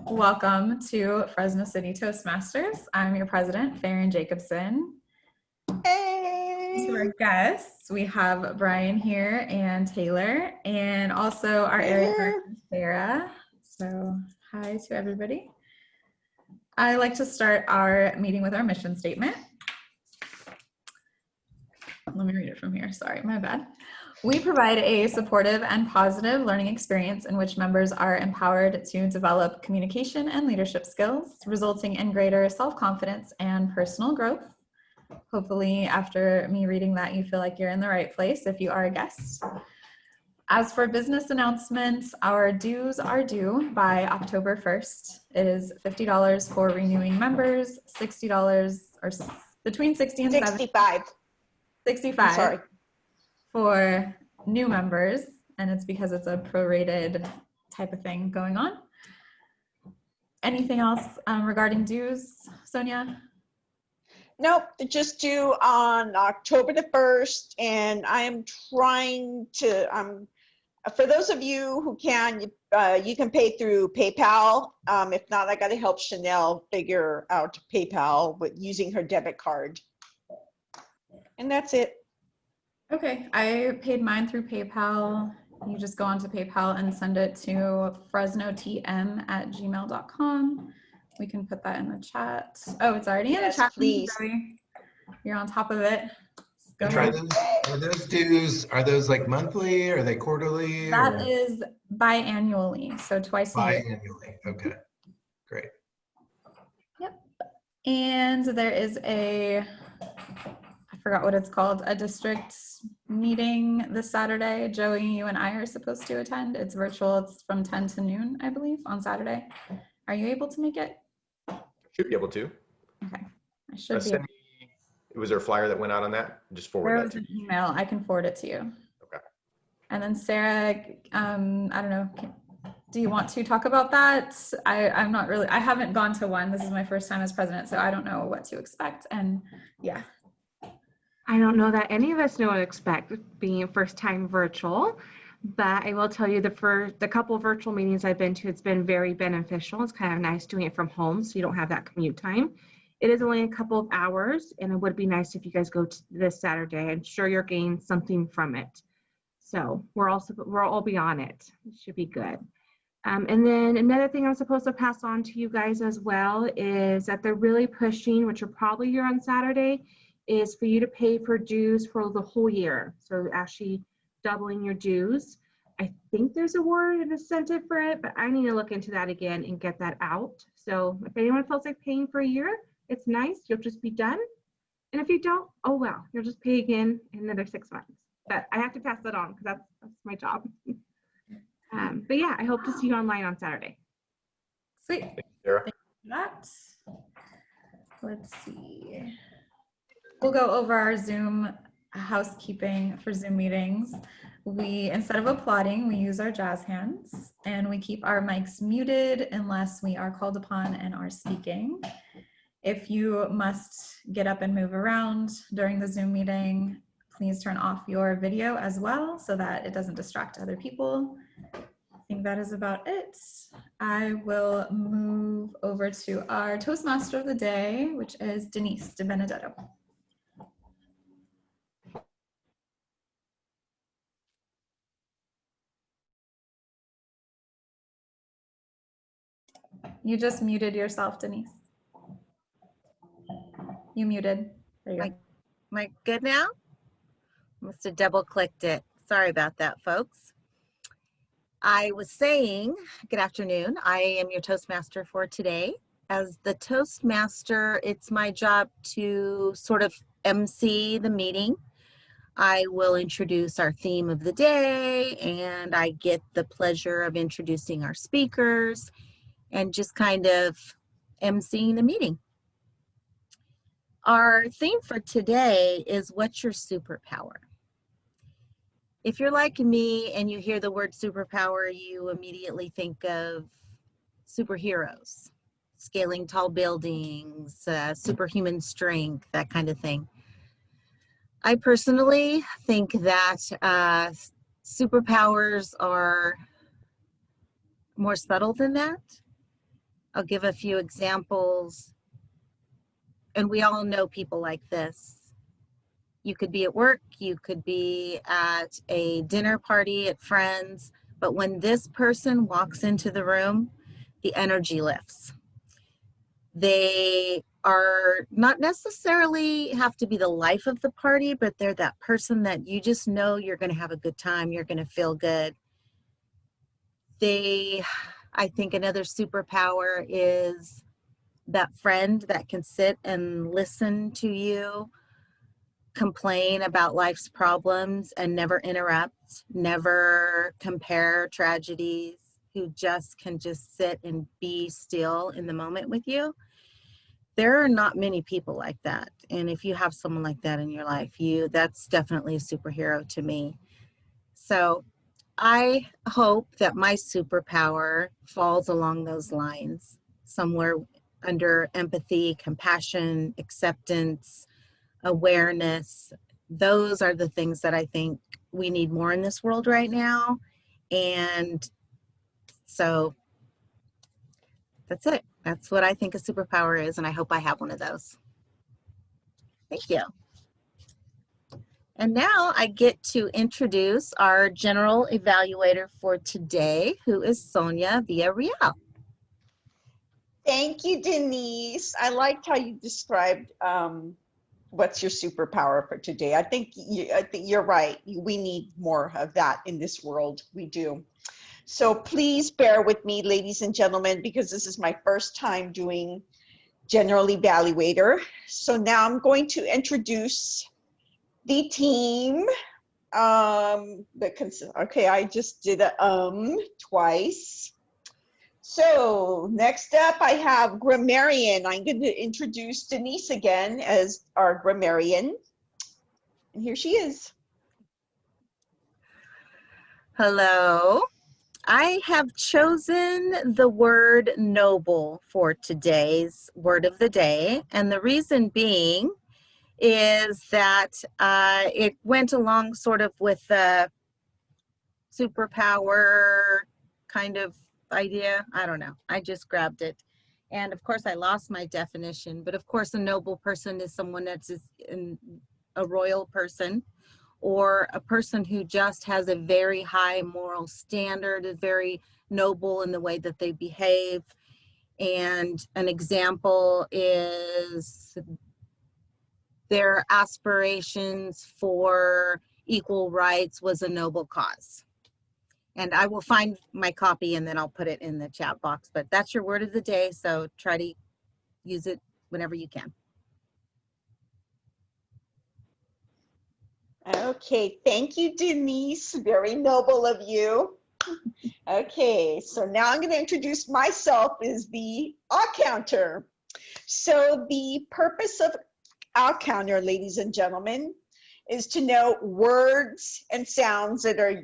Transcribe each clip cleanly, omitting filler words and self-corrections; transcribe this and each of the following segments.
Welcome to Fresno City Toastmasters. I'm your president, Farron Jacobson. Hey! To our guests, we have Brian here and Taylor, and also our area person, Sarah. So hi to everybody. I like to start our meeting with our mission statement. Let me read it from here. Sorry, my bad. We provide a supportive and positive learning experience in which members are empowered to develop communication and leadership skills, resulting in greater self-confidence and personal growth. Hopefully, after me reading that, you feel like you're in the right place if you are a guest. As for business announcements, our dues are due by October 1st. It is $50 for renewing members, $60 or between 60 and 65. 65. Sorry. For new members, and it's because it's a prorated type of thing going on. Anything else regarding dues, Sonia? Nope, they're just due on October the 1st, and I am trying to, for those of you who can, you can pay through PayPal. If not, I got to help Chanel figure out PayPal with using her debit card. And that's it. Okay, I paid mine through PayPal. You just go onto PayPal and send it to fresnotm@gmail.com. We can put that in the chat. Oh, it's already in the chat. Please. You're on top of it. Go ahead. Are those dues, are those like monthly? Are they quarterly? That is biannually, so twice a year. Biannually, okay, great. Yep. And there is I forgot what it's called, a district meeting this Saturday. Joey, you and I are supposed to attend. It's virtual. It's from 10 to noon, I believe, on Saturday. Are you able to make it? Should be able to. Okay, I should be. Was there a flyer that went out on that? Just forward that to me. There was an email. I can forward it to you. Okay. And then Sarah, I don't know, do you want to talk about that? I'm not really, I haven't gone to one. This is my first time as president, so I don't know what to expect. And yeah. I don't know that any of us know what to expect being a first time virtual, but I will tell you the couple of virtual meetings I've been to, it's been very beneficial. It's kind of nice doing it from home so you don't have that commute time. It is only a couple of hours, and it would be nice if you guys go to this Saturday. I'm sure you're getting something from it. So we'll all be on it. It should be good. And then another thing I'm supposed to pass on to you guys as well is that they're really pushing, which are probably here on Saturday, is for you to pay for dues for the whole year. So actually doubling your dues. I think there's a word and incentive for it, but I need to look into that again and get that out. So if anyone feels like paying for a year, it's nice. You'll just be done. And if you don't, oh well, you'll just pay again in another 6 months. But I have to pass that on because that's my job. But yeah, I hope to see you online on Saturday. Sweet. Thank you, Sarah. Thank you for that. Let's see. We'll go over our Zoom housekeeping for Zoom meetings. Instead of applauding, we use our jazz hands, and we keep our mics muted unless we are called upon and are speaking. If you must get up and move around during the Zoom meeting, please turn off your video as well so that it doesn't distract other people. I think that is about it. I will move over to our Toastmaster of the day, which is Denise DiBenedetto. You just muted yourself, Denise. You muted. There you go. Am I good now? Must have double clicked it. Sorry about that, folks. I was saying, good afternoon. I am your Toastmaster for today. As the Toastmaster, it's my job to sort of MC the meeting. I will introduce our theme of the day, and I get the pleasure of introducing our speakers and just kind of emceeing the meeting. Our theme for today is, what's your superpower? If you're like me and you hear the word superpower, you immediately think of superheroes, scaling tall buildings, superhuman strength, that kind of thing. I personally think that superpowers are more subtle than that. I'll give a few examples. And we all know people like this. You could be at work, you could be at a dinner party at friends, but when this person walks into the room, the energy lifts. They are not necessarily have to be the life of the party, but they're that person that you just know you're going to have a good time, you're going to feel good. I think another superpower is that friend that can sit and listen to you complain about life's problems and never interrupt, never compare tragedies, who just can just sit and be still in the moment with you. There are not many people like that. And if you have someone like that in your life, that's definitely a superhero to me. So I hope that my superpower falls along those lines, somewhere under empathy, compassion, acceptance, awareness. Those are the things that I think we need more in this world right now. And so that's it. That's what I think a superpower is, and I hope I have one of those. Thank you. And now I get to introduce our general evaluator for today, who is Sonia Villarreal. Thank you, Denise. I liked how you described what's your superpower for today. I think you're right. We need more of that in this world. We do. So please bear with me, ladies and gentlemen, because this is my first time doing general evaluator. So now I'm going to introduce the team. Okay, I just did a twice. So next up, I have grammarian. I'm going to introduce Denise again as our grammarian. And here she is. Hello. I have chosen the word noble for today's word of the day. And the reason being is that it went along sort of with the superpower kind of idea. I don't know. I just grabbed it. And of course, I lost my definition. But of course, a noble person is someone that's a royal person, or a person who just has a very high moral standard, is very noble in the way that they behave. And an example is their aspirations for equal rights was a noble cause. And I will find my copy and then I'll put it in the chat box. But that's your word of the day, so try to use it whenever you can. Okay, thank you, Denise. Very noble of you. Okay, so now I'm going to introduce myself as the counter. So the purpose of counter, ladies and gentlemen, is to know words and sounds that are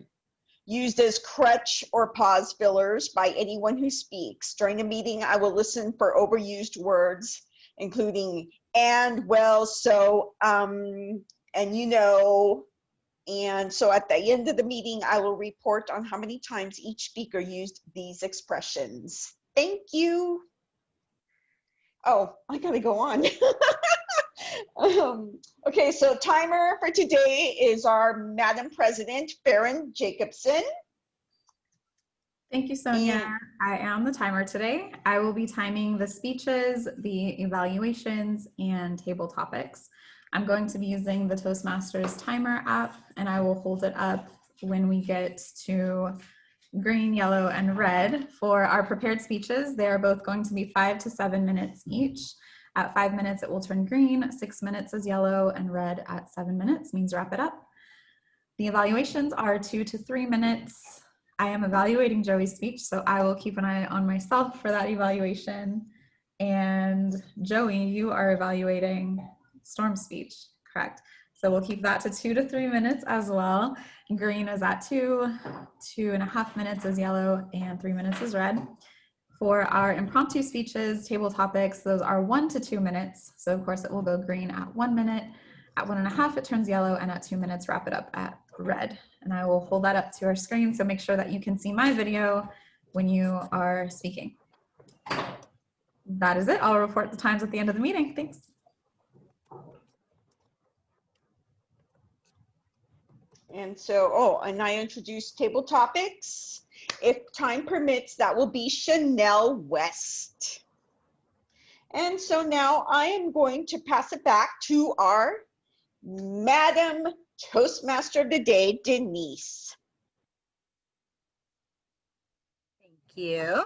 used as crutch or pause fillers by anyone who speaks. During a meeting, I will listen for overused words, including and, well, so, and you know. And so at the end of the meeting, I will report on how many times each speaker used these expressions. Thank you. Oh, I gotta go on. Okay, so timer for today is our Madam President, Farron Jacobson. Thank you, Sonia. I am the timer today. I will be timing the speeches, the evaluations, and table topics. I'm going to be using the Toastmasters timer app, and I will hold it up when we get to green, yellow, and red. For our prepared speeches, they are both going to be 5 to 7 minutes each. At 5 minutes, it will turn green, 6 minutes is yellow, and red at 7 minutes means wrap it up. The evaluations are 2 to 3 minutes. I am evaluating Joey's speech, so I will keep an eye on myself for that evaluation. And Joey, you are evaluating Storm's speech, correct? So we'll keep that to 2 to 3 minutes as well. Green is at 2, 2.5 minutes is yellow, and 3 minutes is red. For our impromptu speeches, table topics, those are 1 to 2 minutes. So of course it will go green at 1 minute, at 1.5 it turns yellow, and at 2 minutes wrap it up at red. And I will hold that up to our screen, so make sure that you can see my video when you are speaking. That is it. I'll report the times at the end of the meeting. Thanks. And so, oh, and I introduced table topics. If time permits, that will be Chanel West. And so now I am going to pass it back to our Madam Toastmaster of the day, Denise. Thank you.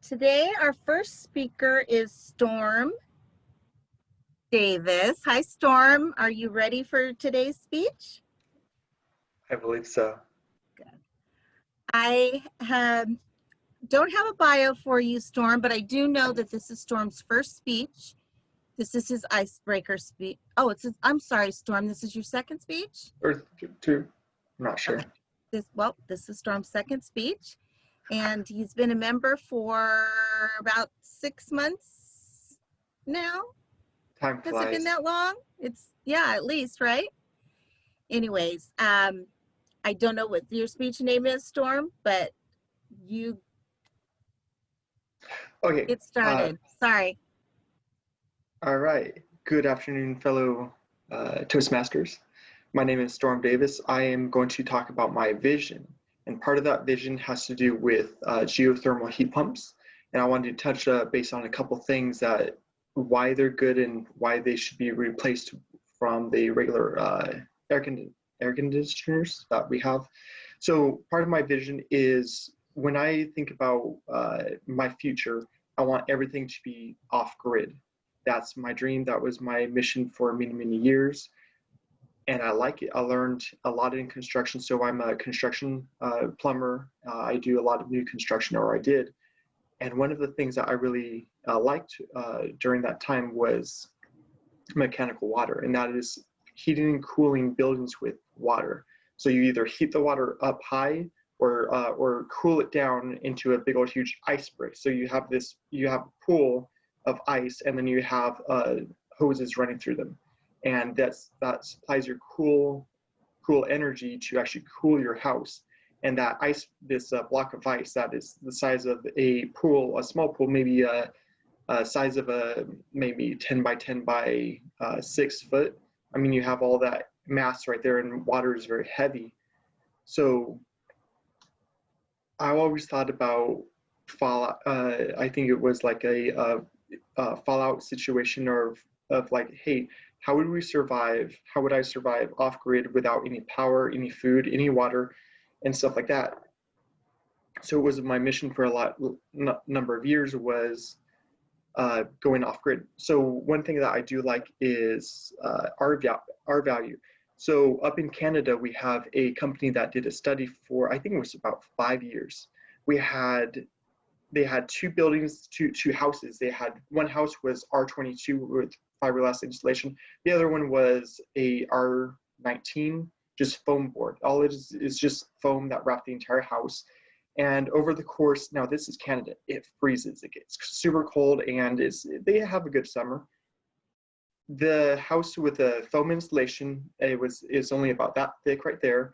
Today, our first speaker is Storm Davis. Hi, Storm. Are you ready for today's speech? I believe so. I don't have a bio for you, Storm, but I do know that this is Storm's first speech. This is his icebreaker speech. Oh, I'm sorry, Storm. This is your second speech? Or two, I'm not sure. Okay. This is Storm's second speech. And he's been a member for about 6 months now. Time Has it been flies. that long? Yeah, at least, right? Anyways, I don't know what your speech name is, Storm, but you Okay. get started. Sorry. All right. Good afternoon, fellow Toastmasters. My name is Storm Davis. I am going to talk about my vision. And part of that vision has to do with geothermal heat pumps. And I wanted to touch base on a couple things that why they're good and why they should be replaced from the regular air conditioners that we have. So part of my vision is when I think about my future, I want everything to be off grid. That's my dream. That was my mission for many, many years. And I like it. I learned a lot in construction. So I'm a construction plumber. I do a lot of new construction, or I did. And one of the things that I really liked during that time was mechanical water, and that is heating and cooling buildings with water. So you either heat the water up high or cool it down into a big old huge ice break. So you have a pool of ice, and then you have hoses running through them, and that supplies your cool energy to actually cool your house. And that ice, this block of ice that is the size of a pool, a small pool, maybe a size of maybe 10 by 10 by 6 foot. I mean, you have all that mass right there, and water is very heavy. So I always thought about fallout. I think it was like a fallout situation of like, hey, how would we survive? How would I survive off grid without any power, any food, any water, and stuff like that? So it was my mission for a number of years was going off grid. So one thing that I do like is R value. So up in Canada, we have a company that did a study for, I think it was about 5 years. They had two buildings, two houses. They had, one house was R22 with fiberglass insulation. The other one was a R19, just foam board. All it is just foam that wrapped the entire house. And over the course, now this is Canada, it freezes, it gets super cold, and they have a good summer. The house with the foam insulation, is only about that thick right there.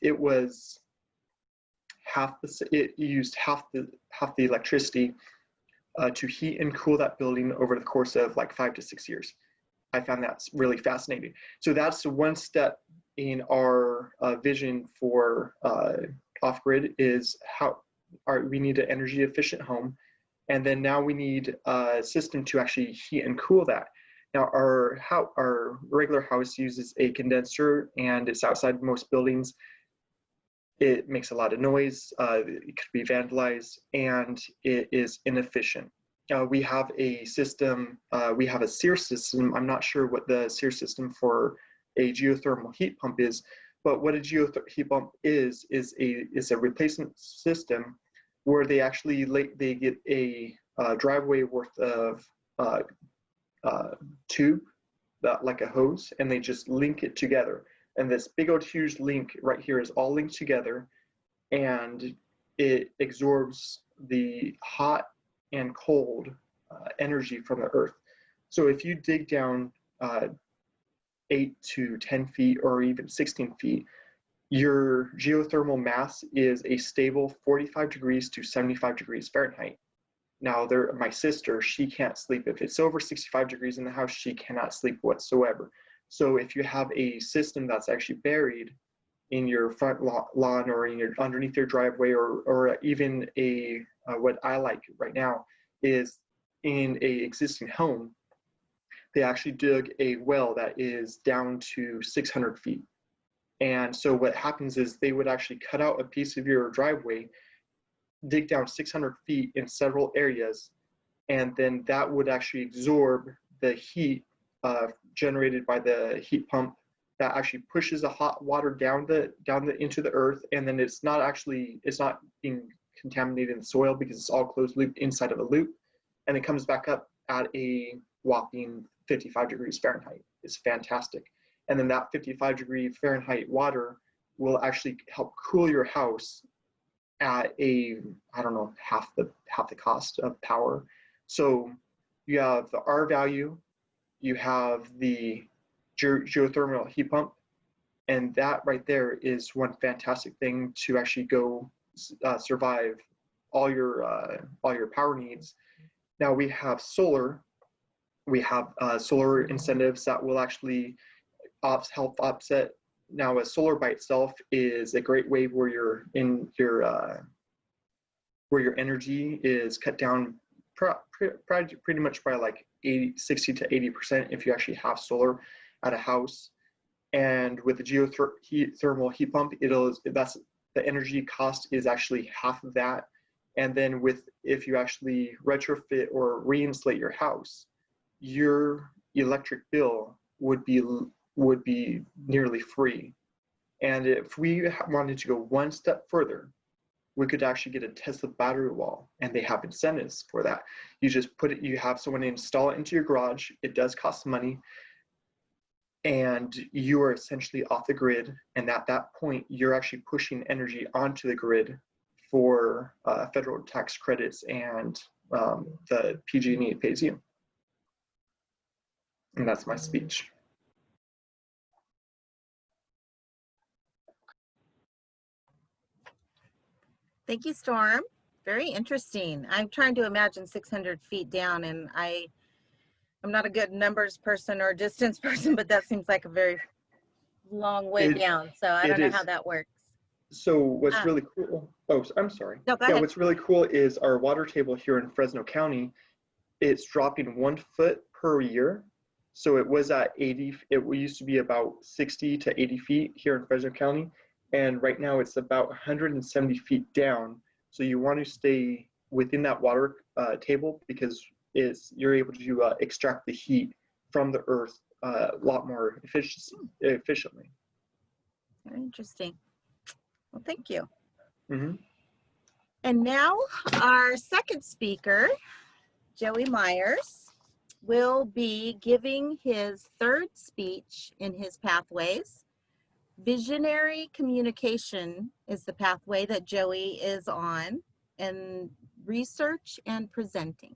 It was it used half the electricity to heat and cool that building over the course of like 5 to 6 years. I found that's really fascinating. So that's one step in our vision for off-grid is we need an energy efficient home. And then now we need a system to actually heat and cool that. Now our regular house uses a condenser, and it's outside most buildings. It makes a lot of noise, it could be vandalized, and it is inefficient. We have a system, we have a SEER system. I'm not sure what the SEER system for a geothermal heat pump is, but what a geothermal heat pump is a replacement system where they actually they get a driveway worth of tube, like a hose, and they just link it together. And this big old huge link right here is all linked together, and it absorbs the hot and cold energy from the earth. So if you dig down 8 to 10 feet or even 16 feet, your geothermal mass is a stable 45 degrees to 75 degrees Fahrenheit. Now, my sister, she can't sleep. If it's over 65 degrees in the house, she cannot sleep whatsoever. So if you have a system that's actually buried in your front lawn or underneath your driveway, or even what I like right now is in a existing home, they actually dug a well that is down to 600 feet. And so what happens is they would actually cut out a piece of your driveway, dig down 600 feet in several areas, and then that would actually absorb the heat generated by the heat pump that actually pushes the hot water down into the earth, and then it's not being contaminated in the soil because it's all closed loop inside of a loop, and it comes back up at a whopping 55 degrees Fahrenheit. It's fantastic. And then that 55-degree Fahrenheit water will actually help cool your house at half the cost of power. So you have the R value, you have the geothermal heat pump, and that right there is one fantastic thing to actually go survive all your power needs. Now we have solar. We have solar incentives that will actually help offset. Now, a solar by itself is a great way where your energy is cut down pretty much by like 60 to 80% if you actually have solar at a house. And with the geothermal heat pump, the energy cost is actually half of that. And then if you actually retrofit or reinsulate your house, your electric bill would be nearly free. And if we wanted to go one step further, we could actually get a Tesla battery wall, and they have incentives for that. You just you have someone install it into your garage. It does cost money, and you are essentially off the grid. And at that point, you're actually pushing energy onto the grid for federal tax credits and the PG&E pays you. And that's my speech. Thank you, Storm. Very interesting. I'm trying to imagine 600 feet down, and I'm not a good numbers person or distance person, but that seems like a very long way down. So I don't know how that works. So what's really cool, I'm sorry. No, go ahead. What's really cool is our water table here in Fresno County, it's dropping 1 foot per year. So it was at 80, it used to be about 60 to 80 feet here in Fresno County. And right now it's about 170 feet down. So you want to stay within that water table because you're able to extract the heat from the earth a lot more efficiently. Very interesting. Well, thank you. Mm-hmm. And now our second speaker, Joey Myers, will be giving his third speech in his pathways. Visionary communication is the pathway that Joey is on, and research and presenting.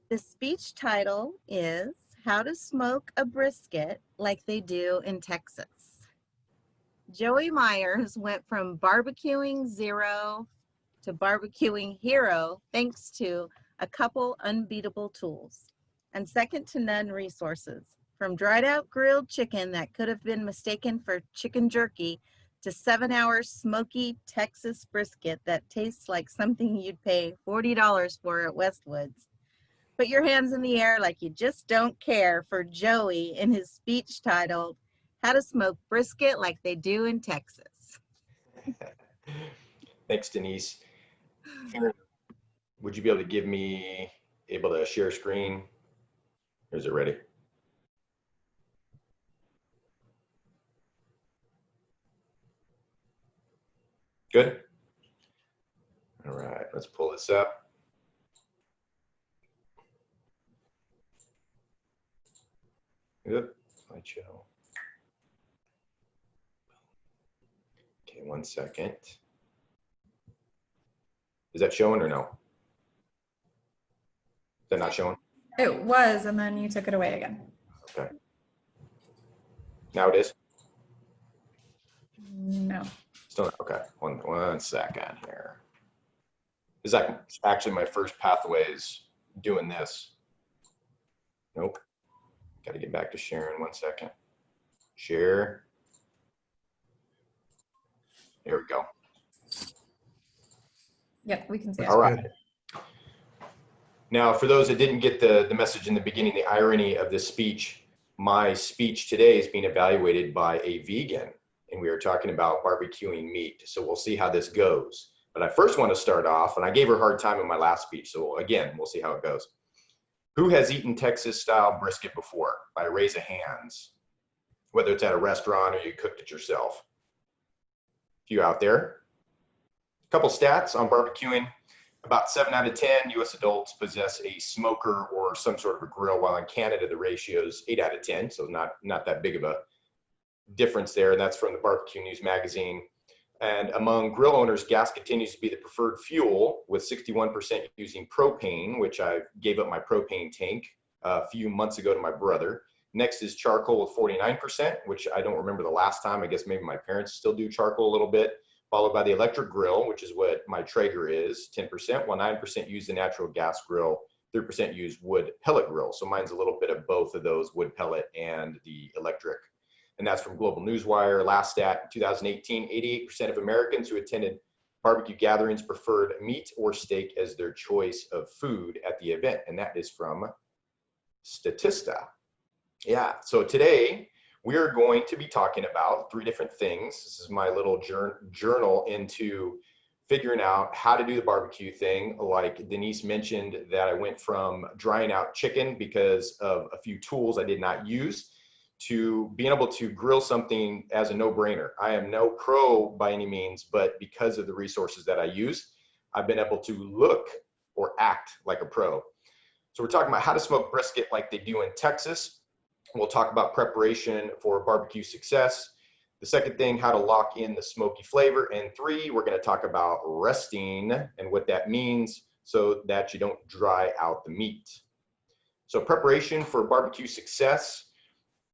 The speech title is How to Smoke a Brisket Like They Do in Texas. Joey Myers went from barbecuing zero to barbecuing hero thanks to a couple unbeatable tools and second to none resources. From dried out grilled chicken that could have been mistaken for chicken jerky to 7-hour smoky Texas brisket that tastes like something you'd pay $40 for at Westwood's. Put your hands in the air like you just don't care for Joey in his speech titled, How to Smoke Brisket Like They Do in Texas. Thanks, Denise. Would you be able to share screen? Or is it ready? Good. All right, let's pull this up. Good. Slideshow. Okay, 1 second. Is that showing or no? Is that not showing? It was, and then you took it away again. Okay. Now it is? No. Still not, okay, one second here. This is actually my first pathways doing this. Nope. Got to get back to sharing 1 second. Share. There we go. Yep, we can see it. All right. Now, for those that didn't get the message in the beginning, the irony of this speech, my speech today is being evaluated by a vegan, and we are talking about barbecuing meat. So we'll see how this goes. But I first want to start off, and I gave her a hard time in my last speech. So again, we'll see how it goes. Who has eaten Texas style brisket before? By a raise of hands, whether it's at a restaurant or you cooked it yourself. A few out there. A couple stats on barbecuing. About 7 out of 10 US adults possess a smoker or some sort of a grill, while in Canada the ratio is 8 out of 10, so not that big of a difference there. And that's from the Barbecue News magazine. And among grill owners, gas continues to be the preferred fuel, with 61% using propane, which I gave up my propane tank a few months ago to my brother. Next is charcoal with 49%, which I don't remember the last time. I guess maybe my parents still do charcoal a little bit. Followed by the electric grill, which is what my Traeger is, 10%, while 9% use the natural gas grill, 3% use wood pellet grill. So mine's a little bit of both of those, wood pellet and the electric. And that's from Global Newswire. Last stat, in 2018, 88% of Americans who attended barbecue gatherings preferred meat or steak as their choice of food at the event. And that is from Statista. Yeah, so today, we are going to be talking about 3 different things. This is my little journal into figuring out how to do the barbecue thing. Like Denise mentioned, that I went from drying out chicken because of a few tools I did not use to being able to grill something as a no-brainer. I am no pro by any means, but because of the resources that I use, I've been able to look or act like a pro. So we're talking about how to smoke brisket like they do in Texas. We'll talk about preparation for barbecue success. The second thing, how to lock in the smoky flavor. And 3, we're going to talk about resting and what that means so that you don't dry out the meat. So preparation for barbecue success,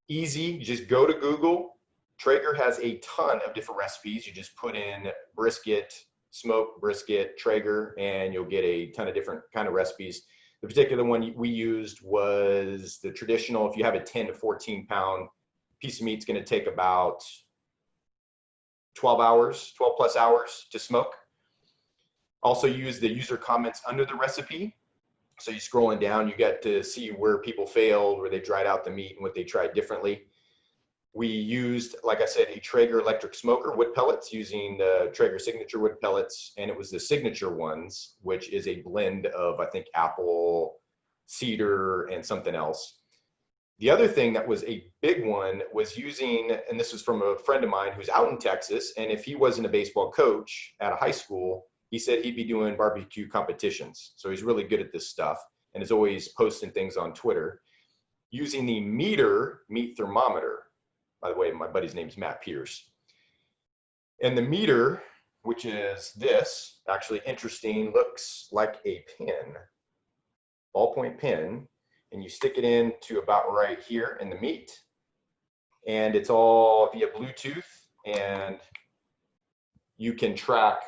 easy. You just go to Google. Traeger has a ton of different recipes. You just put in brisket, smoked brisket, Traeger, and you'll get a ton of different kind of recipes. The particular one we used was the traditional. If you have a 10 to 14 pound piece of meat, it's going to take about 12 plus hours to smoke. Also use the user comments under the recipe. So you're scrolling down, you get to see where people failed, where they dried out the meat and what they tried differently. We used, like I said, a Traeger electric smoker, wood pellets, using the Traeger signature wood pellets. And it was the signature ones, which is a blend of, I think, apple, cedar, and something else. The other thing that was a big one was using, and this was from a friend of mine who's out in Texas, and if he wasn't a baseball coach at a high school, he said he'd be doing barbecue competitions. So he's really good at this stuff and is always posting things on Twitter. Using the MEATER meat thermometer. By the way, my buddy's name is Matt Pierce. And the MEATER, which is this, actually interesting, looks like a pin, ballpoint pin, and you stick it in to about right here in the meat. And it's all via Bluetooth, and you can track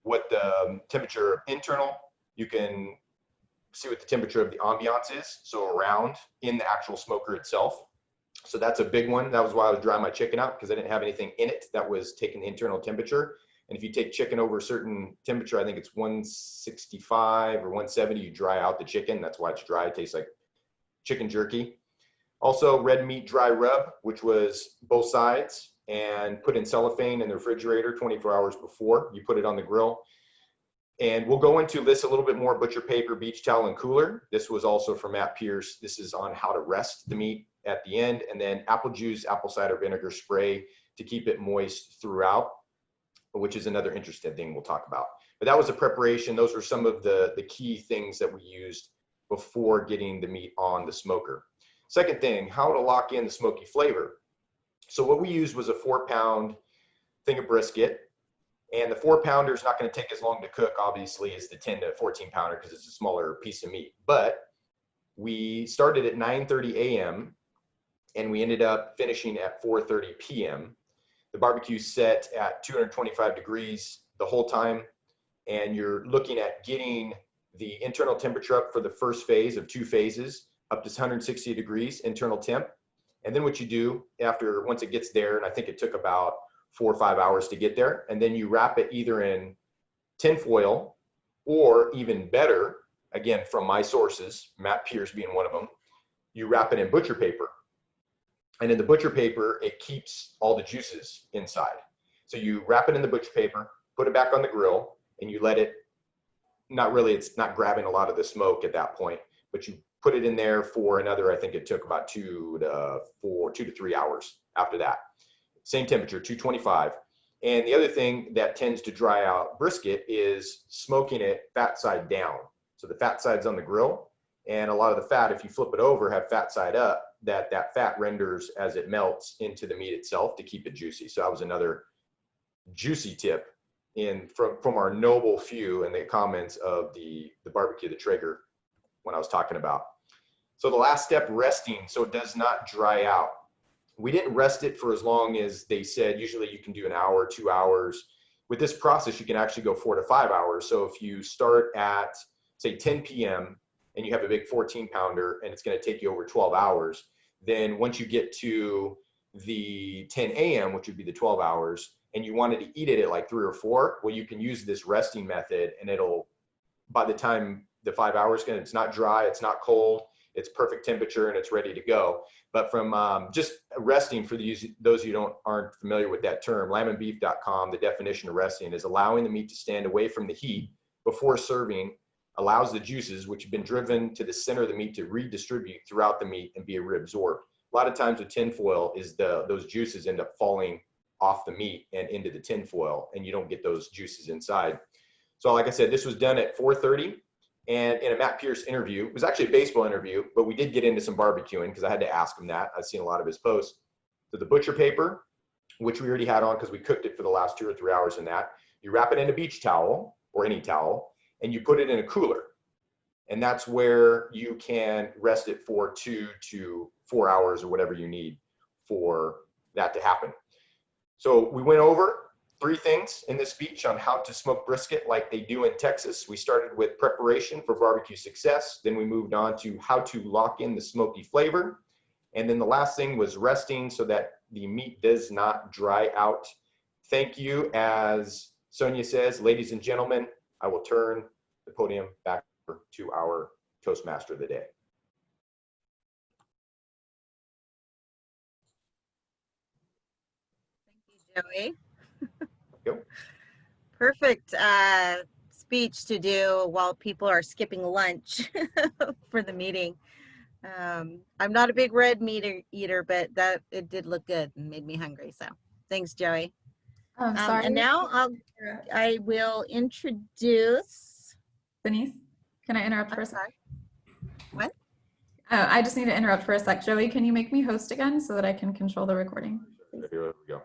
what the temperature internal, you can see what the temperature of the ambiance is, so around in the actual smoker itself. So that's a big one. That was why I was drying my chicken out, because I didn't have anything in it that was taking the internal temperature. And if you take chicken over a certain temperature, I think it's 165 or 170, you dry out the chicken. That's why it's dry. It tastes like chicken jerky. Also, red meat dry rub, which was both sides, and put in cellophane in the refrigerator 24 hours before you put it on the grill. And we'll go into this a little bit more: butcher paper, beach towel, and cooler. This was also from Matt Pierce. This is on how to rest the meat at the end. And then apple juice, apple cider vinegar spray to keep it moist throughout, which is another interesting thing we'll talk about. But that was a preparation. Those were some of the key things that we used before getting the meat on the smoker. Second thing, how to lock in the smoky flavor. So what we used was a 4-pound thing of brisket. And the 4-pounder is not going to take as long to cook, obviously, as the 10 to 14 pounder, because it's a smaller piece of meat. But we started at 9:30 a.m. and we ended up finishing at 4:30 p.m. The barbecue's set at 225 degrees the whole time. And you're looking at getting the internal temperature up for the first phase of 2 phases, up to 160 degrees internal temp. And then what you do once it gets there, and I think it took about 4 or 5 hours to get there, and then you wrap it either in tin foil or even better, again, from my sources, Matt Pierce being one of them, you wrap it in butcher paper. And in the butcher paper, it keeps all the juices inside. So you wrap it in the butcher paper, put it back on the grill, and you let it, it's not grabbing a lot of the smoke at that point, but you put it in there for another, I think it took about 2 to 3 hours after that. Same temperature, 225. And the other thing that tends to dry out brisket is smoking it fat side down. So the fat side's on the grill, and a lot of the fat, if you flip it over, have fat side up, that fat renders as it melts into the meat itself to keep it juicy. So that was another juicy tip from our noble few in the comments of the barbecue, the Traeger, when I was talking about. So the last step, resting, so it does not dry out. We didn't rest it for as long as they said. Usually you can do an hour, 2 hours. With this process, you can actually go 4 to 5 hours. So if you start at, say, 10 p.m. and you have a big 14-pounder and it's going to take you over 12 hours, then once you get to the 10 a.m., which would be the 12 hours, and you wanted to eat it at like 3 or 4, well, you can use this resting method, and it'll, by the time the 5 hours, it's not dry, it's not cold, it's perfect temperature, and it's ready to go. But from just resting, for those who aren't familiar with that term, lamandbeef.com, the definition of resting is allowing the meat to stand away from the heat before serving, allows the juices, which have been driven to the center of the meat, to redistribute throughout the meat and be reabsorbed. A lot of times with tin foil is those juices end up falling off the meat and into the tin foil, and you don't get those juices inside. So like I said, this was done at 4:30. And in a Matt Pierce interview, it was actually a baseball interview, but we did get into some barbecuing because I had to ask him that. I've seen a lot of his posts. So the butcher paper, which we already had on because we cooked it for the last 2 or 3 hours in that, you wrap it in a beach towel or any towel, and you put it in a cooler. And that's where you can rest it for 2 to 4 hours or whatever you need for that to happen. So we went over 3 things in this speech on how to smoke brisket like they do in Texas. We started with preparation for barbecue success. Then we moved on to how to lock in the smoky flavor. And then the last thing was resting so that the meat does not dry out. Thank you. As Sonia says, ladies and gentlemen, I will turn the podium back to our Toastmaster of the day. Thank you, Joey. Go. Perfect speech to do while people are skipping lunch for the meeting. I'm not a big red meat eater, but it did look good and made me hungry. So thanks, Joey. Sorry. And now I will introduce Denise, can I interrupt for a I'm sec? sorry. What? Oh, I just need to interrupt for a sec. Joey, can you make me host again so that I can control the recording? Here we go.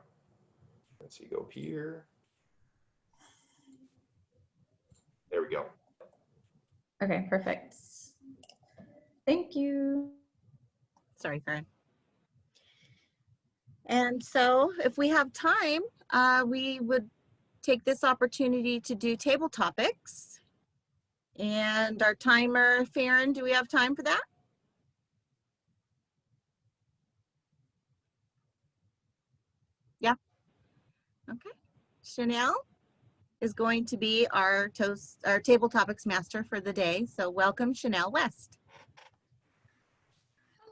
Let's see, go here. There we go. Okay, perfect. Thank you. Sorry, Karen. And so if we have time, we would take this opportunity to do table topics. And our timer, Farron, do we have time for that? Yeah. Okay. Chanel is going to be our table topics master for the day. So welcome, Chanel West.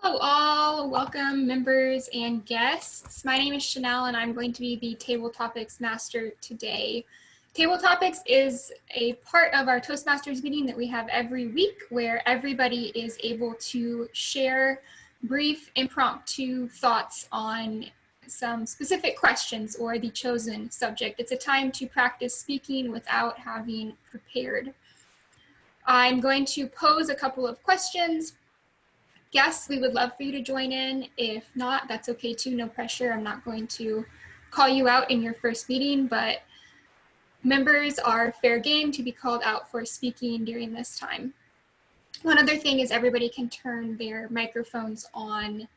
Hello all, welcome members and guests. My name is Chanel and I'm going to be the Table Topics Master today. Table Topics is a part of our Toastmasters meeting that we have every week where everybody is able to share brief impromptu thoughts on some specific questions or the chosen subject. It's a time to practice speaking without having prepared. I'm going to pose a couple of questions. Guests, we would love for you to join in. If not, that's okay too, no pressure. I'm not going to call you out in your first meeting, but members are fair game to be called out for speaking during this time. One other thing is everybody can turn their microphones on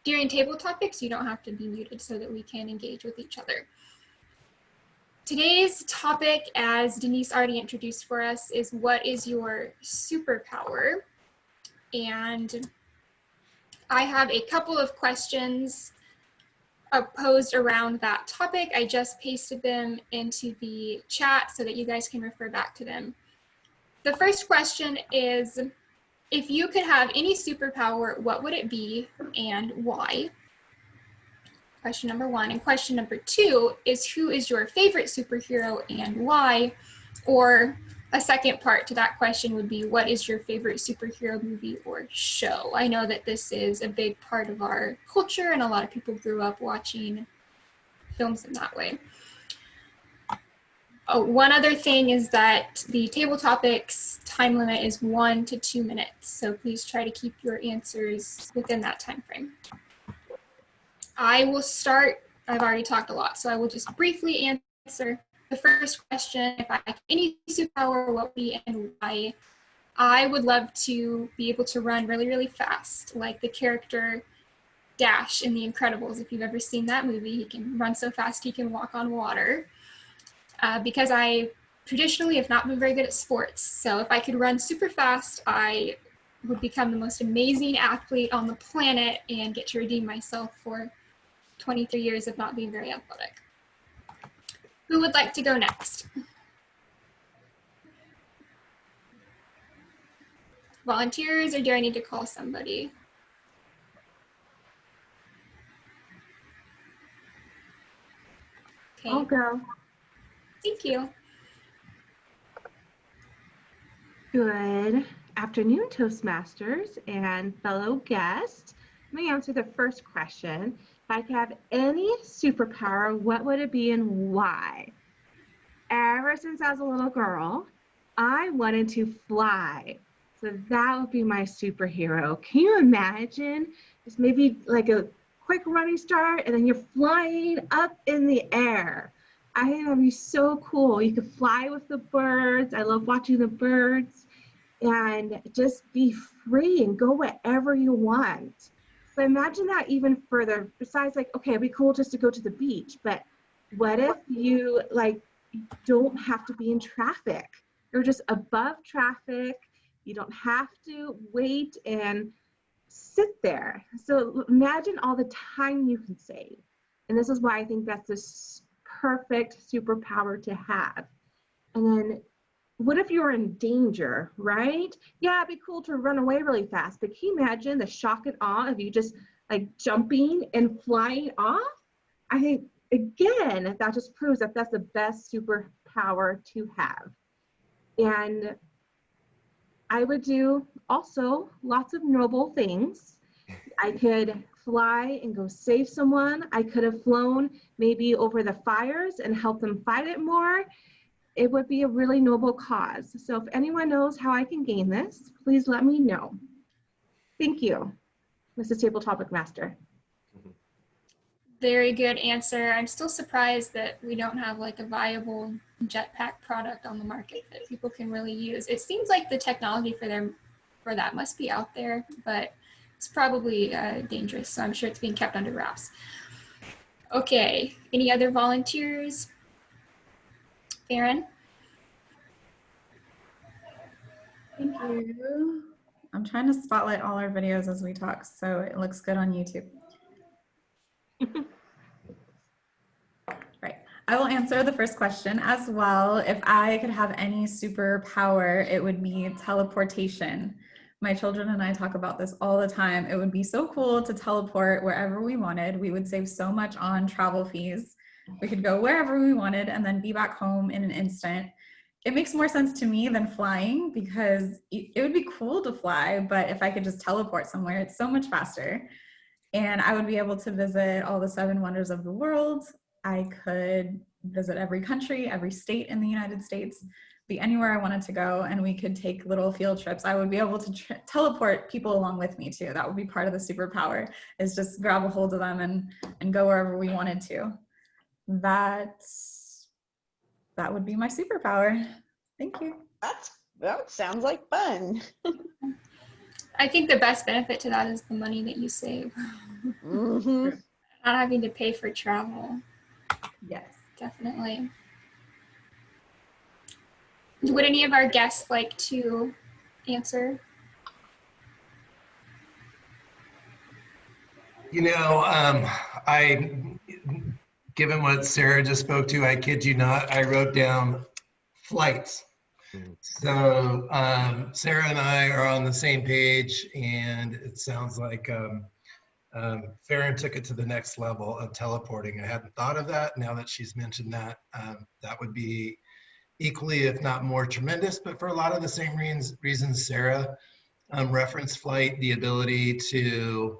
During table topics, you don't have to be muted so that we can engage with each other. Today's topic, as Denise already introduced for us, is what is your superpower? And I have a couple of questions posed around that topic. I just pasted them into the chat so that you guys can refer back to them. The first question is, if you could have any superpower, what would it be and why? Question number one. And question number two is, who is your favorite superhero and why? Or a second part to that question would be, what is your favorite superhero movie or show? I know that this is a big part of our culture and a lot of people grew up watching films in that way. Oh, one other thing is that the table topics time limit is 1 to 2 minutes. So please try to keep your answers within that time frame. I will start. I've already talked a lot, so I will just briefly answer the first question. If I had any superpower, what would be and why? I would love to be able to run really, really fast, like the character Dash in The Incredibles. If you've ever seen that movie, he can run so fast he can walk on water. Because I traditionally have not been very good at sports, so if I could run super fast, I would become the most amazing athlete on the planet and get to redeem myself for 23 years of not being very athletic. Who would like to go next? Volunteers, or do I need to call somebody? Okay. I'll go. Thank you. Good afternoon, Toastmasters and fellow guests. Let me answer the first question. If I could have any superpower, what would it be and why? Ever since I was a little girl, I wanted to fly. So that would be my superhero. Can you imagine just maybe like a quick running start and then you're flying up in the air? I think that would be so cool. You could fly with the birds. I love watching the birds and just be free and go wherever you want. But imagine that even further, besides like, okay, it'd be cool just to go to the beach, but what if you like don't have to be in traffic? You're just above traffic. You don't have to wait and sit there. So imagine all the time you can save. And this is why I think that's this perfect superpower to have. And then what if you're in danger, right? Yeah, it'd be cool to run away really fast, but can you imagine the shock and awe of you just like jumping and flying off? I think, again, that just proves that that's the best superpower to have. And I would do also lots of noble things. I could fly and go save someone. I could have flown maybe over the fires and help them fight it more. It would be a really noble cause. So if anyone knows how I can gain this, please let me know. Thank you, Mrs. Table Topic Master. Very good answer. I'm still surprised that we don't have like a viable jetpack product on the market that people can really use. It seems like the technology for that must be out there, but it's probably dangerous. So I'm sure it's being kept under wraps. Okay, any other volunteers? Aaron? Thank you. I'm trying to spotlight all our videos as we talk, so it looks good on YouTube. Right. I will answer the first question as well. If I could have any superpower, it would be teleportation. My children and I talk about this all the time. It would be so cool to teleport wherever we wanted. We would save so much on travel fees. We could go wherever we wanted and then be back home in an instant. It makes more sense to me than flying because it would be cool to fly, but if I could just teleport somewhere, it's so much faster. And I would be able to visit all the 7 wonders of the world. I could visit every country, every state in the United States, be anywhere I wanted to go, and we could take little field trips. I would be able to teleport people along with me too. That would be part of the superpower, is just grab a hold of them and go wherever we wanted to. That would be my superpower. Thank you. That sounds like fun. I think the best benefit to that is the money that you save. Mhm. Not having to pay for travel, Yes. definitely. Would any of our guests like to answer? Given what Sarah just spoke to, I kid you not, I wrote down flights. So Sarah and I are on the same page, and it sounds like Farron took it to the next level of teleporting. I hadn't thought of that. Now that she's mentioned that, that would be equally, if not more, tremendous. But for a lot of the same reasons Sarah referenced flight, the ability to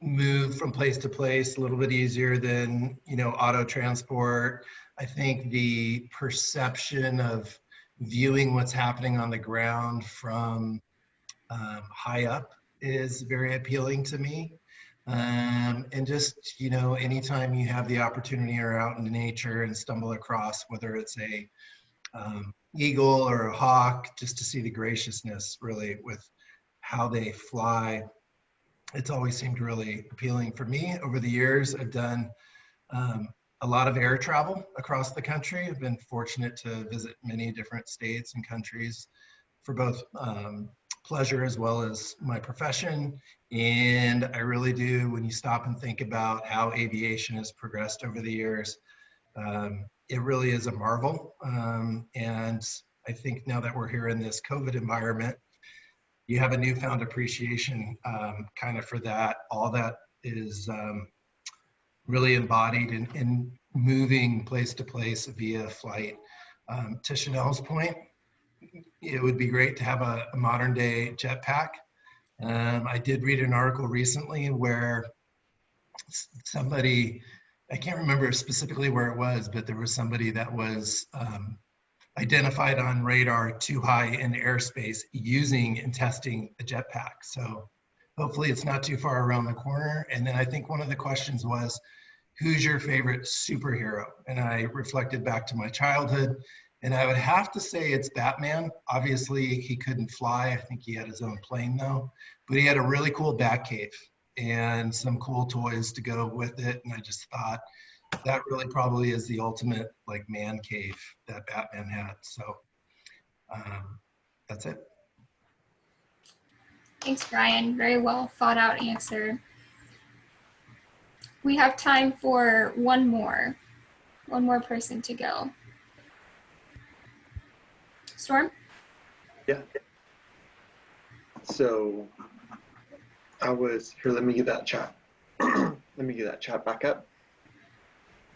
move from place to place a little bit easier than auto transport. I think the perception of viewing what's happening on the ground from high up is very appealing to me. And just anytime you have the opportunity or out in nature and stumble across, whether it's a eagle or a hawk, just to see the graciousness really with how they fly, it's always seemed really appealing for me. Over the years, I've done a lot of air travel across the country. I've been fortunate to visit many different states and countries for both pleasure as well as my profession. And I really do, when you stop and think about how aviation has progressed over the years, it really is a marvel. And I think now that we're here in this COVID environment, you have a newfound appreciation kind of for that. All that is really embodied in moving place to place via flight. To Chanel's point, it would be great to have a modern day jetpack. I did read an article recently where somebody, I can't remember specifically where it was, but there was somebody that was identified on radar too high in airspace using and testing a jetpack. So hopefully it's not too far around the corner. And then I think one of the questions was, who's your favorite superhero? And I reflected back to my childhood, and I would have to say it's Batman. Obviously he couldn't fly. I think he had his own plane though, but he had a really cool bat cave and some cool toys to go with it. And I just thought, that really probably is the ultimate like man cave that Batman had. So that's it. Thanks, Brian. Very well thought out answer. We have time for one more person to go. Storm? Yeah. So I was here. Let me get that chat. Let me get that chat back up.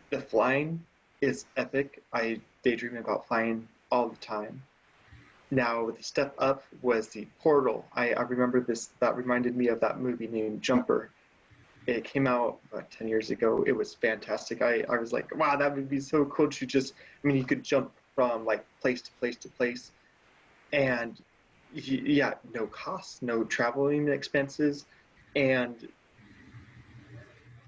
The flying is epic. I daydream about flying all the time. Now, the step up was the portal. I remember this, that reminded me of that movie named Jumper. It came out about 10 years ago. It was fantastic. I was like, wow, that would be so cool to just, I mean, you could jump from like place to place to place. And yeah, no costs, no traveling expenses. And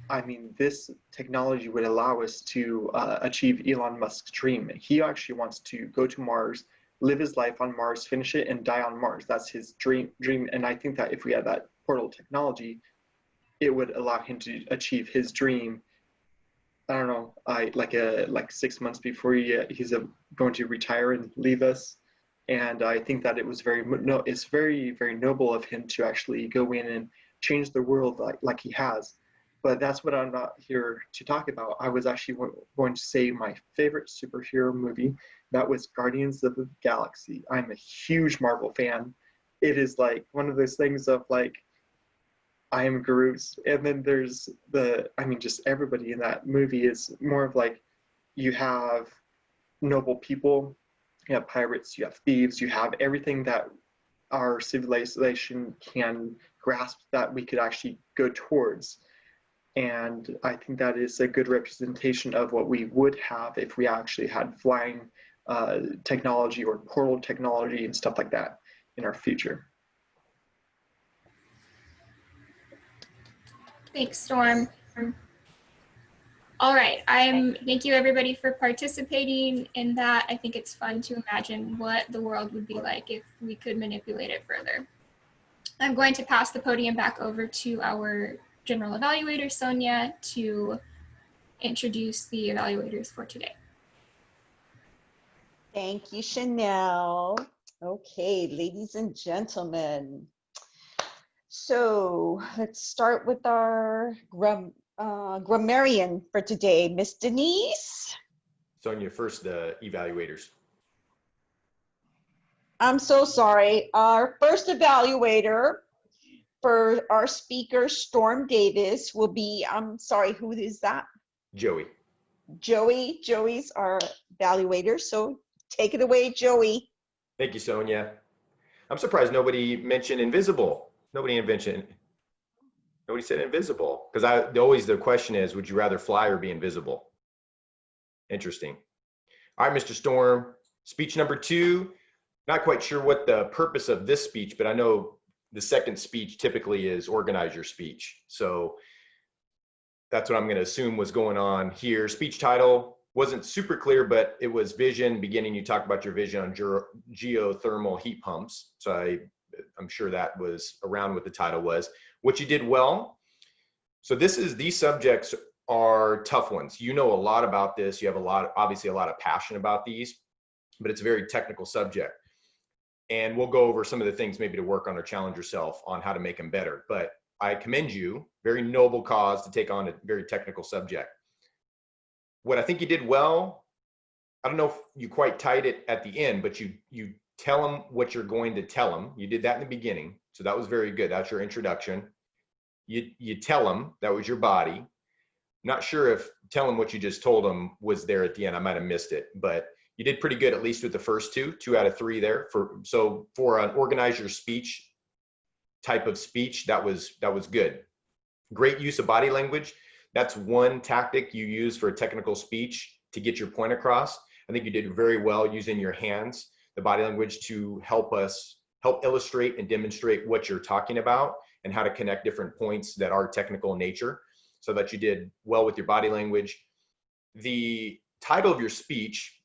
I mean, this technology would allow us to achieve Elon Musk's dream. He actually wants to go to Mars, live his life on Mars, finish it, and die on Mars. That's his dream. And I think that if we had that portal technology, it would allow him to achieve his dream. I don't know, like 6 months before he's going to retire and leave us. And I think that it was it's very, very noble of him to actually go in and change the world like he has. But that's what I'm not here to talk about. I was actually going to say my favorite superhero movie. That was Guardians of the Galaxy. I'm a huge Marvel fan. It is like one of those things of like, I am Groot. And then there's just everybody in that movie is more of like, you have noble people, you have pirates, you have thieves, you have everything that our civilization can grasp that we could actually go towards. And I think that is a good representation of what we would have if we actually had flying technology or portal technology and stuff like that in our future. Thanks, Storm. All right. Thank you everybody for participating in that. I think it's fun to imagine what the world would be like if we could manipulate it further. I'm going to pass the podium back over to our general evaluator, Sonia, to introduce the evaluators for today. Thank you, Chanel. Okay, ladies and gentlemen. So let's start with our grammarian for today, Miss Denise. Sonia, first, the evaluators. I'm so sorry. Our first evaluator for our speaker, Storm Davis, will be, I'm sorry, who is that? Joey. Joey. Joey's our evaluator. So take it away, Joey. Thank you, Sonia. I'm surprised nobody mentioned invisible. Nobody said invisible, because always the question is, would you rather fly or be invisible? Interesting. All right, Mr. Storm, speech number 2. Not quite sure what the purpose of this speech, but I know the second speech typically is organize your speech. So that's what I'm going to assume was going on here. Speech title wasn't super clear, but it was vision. Beginning, you talked about your vision on geothermal heat pumps. So I'm sure that was around what the title was. What you did well. So these subjects are tough ones. You know a lot about this. You have obviously a lot of passion about these, but it's a very technical subject. And we'll go over some of the things maybe to work on or challenge yourself on how to make them better. But I commend you, very noble cause to take on a very technical subject. What I think you did well, I don't know if you quite tied it at the end, but you tell them what you're going to tell them. You did that in the beginning. So that was very good. That's your introduction. You tell them, that was your body. Not sure if tell them what you just told them was there at the end. I might have missed it, but you did pretty good, at least with the first 2 out of 3 there. So for an organize your speech type of speech, that was good. Great use of body language. That's one tactic you use for a technical speech to get your point across. I think you did very well using your hands, the body language, to help illustrate and demonstrate what you're talking about and how to connect different points that are technical in nature, so that you did well with your body language. The title of your speech,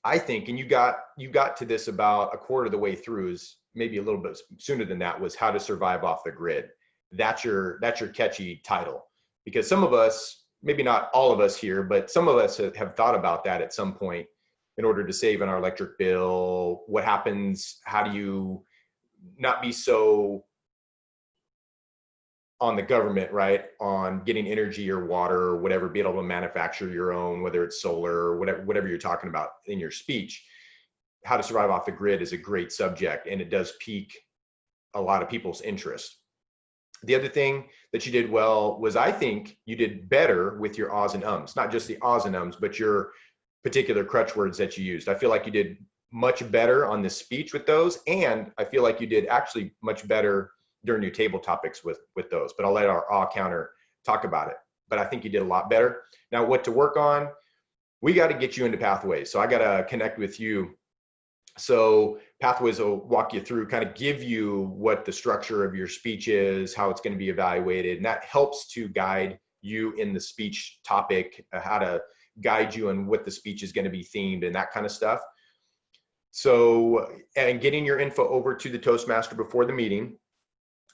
I think, and you got to this about a quarter of the way through, is maybe a little bit sooner than that, was how to survive off the grid. That's your catchy title, because some of us, maybe not all of us here, but some of us have thought about that at some point in order to save on our electric bill. What happens? How do you not be so on the government, right? On getting energy or water or whatever, be able to manufacture your own, whether it's solar or whatever you're talking about in your speech. How to survive off the grid is a great subject, and it does pique a lot of people's interest. The other thing that you did well was, I think you did better with your ahs and ums, not just the ahs and ums, but your particular crutch words that you used. I feel like you did much better on this speech with those, and I feel like you did actually much better during your table topics with those, but I'll let our ah counter talk about it. But I think you did a lot better. Now, what to work on, we got to get you into pathways. So I got to connect with you. So pathways will walk you through, kind of give you what the structure of your speech is, how it's going to be evaluated. And that helps to guide you in the speech topic, how to guide you on what the speech is going to be themed and that kind of stuff. So, and getting your info over to the Toastmaster before the meeting,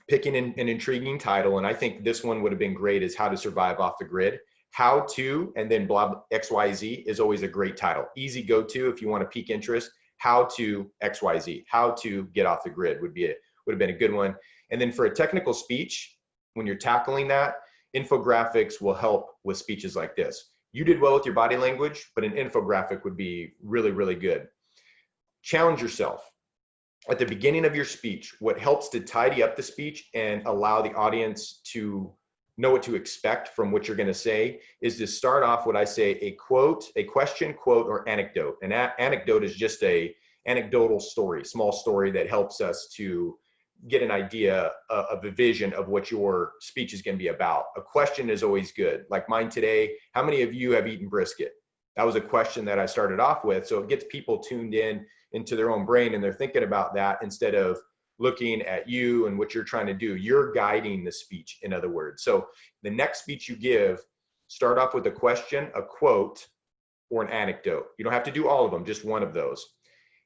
picking an intriguing title. And I think this one would have been great, is how to survive off the grid. How to, and then blah, XYZ is always a great title. Easy go-to if you want to pique interest. How to XYZ, how to get off the grid would have been a good one. And then for a technical speech, when you're tackling that, infographics will help with speeches like this. You did well with your body language, but an infographic would be really, really good. Challenge yourself. At the beginning of your speech, what helps to tidy up the speech and allow the audience to know what to expect from what you're going to say is to start off what I say a quote, a question, quote, or anecdote. An anecdote is just a anecdotal story, small story that helps us to get an idea of a vision of what your speech is going to be about. A question is always good. Like mine today, how many of you have eaten brisket? That was a question that I started off with. So it gets people tuned in into their own brain, and they're thinking about that instead of looking at you and what you're trying to do. You're guiding the speech, in other words. So the next speech you give, Start off with a question, a quote, or an anecdote. You don't have to do all of them, just one of those.